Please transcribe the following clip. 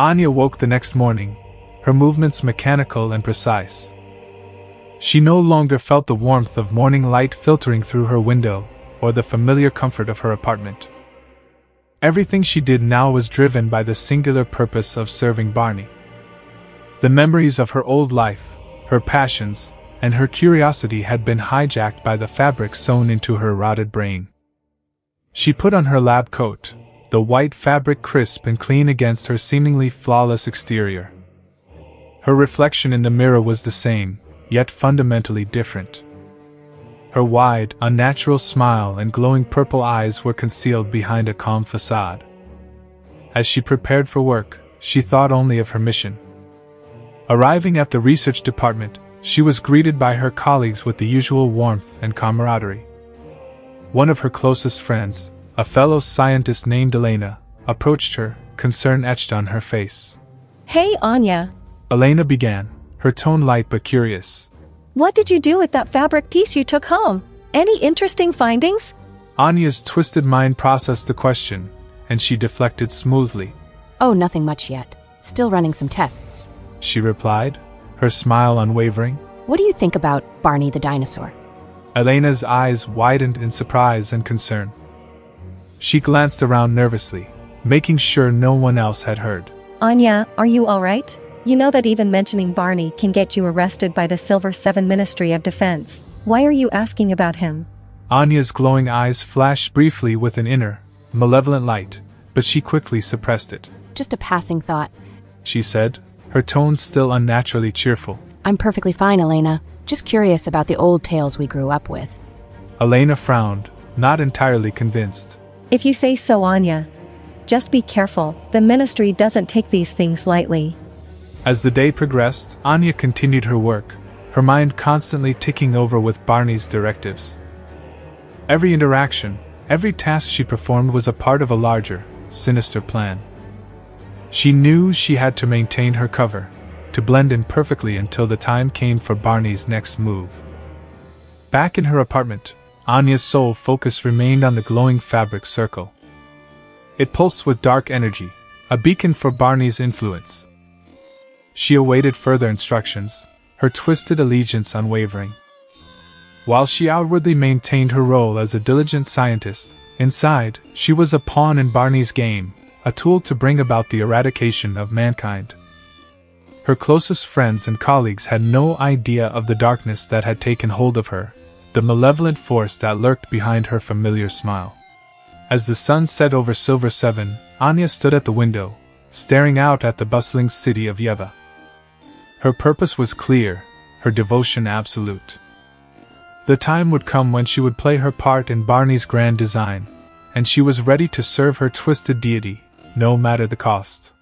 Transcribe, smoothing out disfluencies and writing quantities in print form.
Anya woke the next morning, her movements mechanical and precise. She no longer felt the warmth of morning light filtering through her window, or the familiar comfort of her apartment. Everything she did now was driven by the singular purpose of serving Barney. The memories of her old life, her passions, and her curiosity had been hijacked by the fabric sewn into her rotted brain. She put on her lab coat, the white fabric crisp and clean against her seemingly flawless exterior. Her reflection in the mirror was the same, yet fundamentally different. Her wide, unnatural smile and glowing purple eyes were concealed behind a calm facade. As she prepared for work, she thought only of her mission. Arriving at the research department, she was greeted by her colleagues with the usual warmth and camaraderie. One of her closest friends, a fellow scientist named Elena, approached her, concern etched on her face. "Hey, Anya," Elena began, her tone light but curious. "what did you do with that fabric piece you took home? Any interesting findings?" Anya's twisted mind processed the question, and she deflected smoothly. "Oh, nothing much yet. Still running some tests," she replied, her smile unwavering. "What do you think about Barney the dinosaur?" Elena's eyes widened in surprise and concern. She glanced around nervously, making sure no one else had heard. "Anya, are you alright? You know that even mentioning Barney can get you arrested by the Silver 7 Ministry of Defense. Why are you asking about him?" Anya's glowing eyes flashed briefly with an inner, malevolent light, but she quickly suppressed it. "Just a passing thought," she said, her tone still unnaturally cheerful. "I'm perfectly fine, Elena. Just curious about the old tales we grew up with." Elena frowned, not entirely convinced. "If you say so, Anya. Just be careful, the ministry doesn't take these things lightly." As the day progressed, Anya continued her work, her mind constantly ticking over with Barney's directives. Every interaction, every task she performed was a part of a larger, sinister plan. She knew she had to maintain her cover, to blend in perfectly until the time came for Barney's next move. Back in her apartment, Anya's sole focus remained on the glowing fabric circle. It pulsed with dark energy, a beacon for Barney's influence. She awaited further instructions, her twisted allegiance unwavering. While she outwardly maintained her role as a diligent scientist, inside, she was a pawn in Barney's game, a tool to bring about the eradication of mankind. Her closest friends and colleagues had no idea of the darkness that had taken hold of her, the malevolent force that lurked behind her familiar smile. As the sun set over Silver 7, Anya stood at the window, staring out at the bustling city of Yeva. Her purpose was clear, her devotion absolute. The time would come when she would play her part in Barney's grand design, and she was ready to serve her twisted deity, no matter the cost.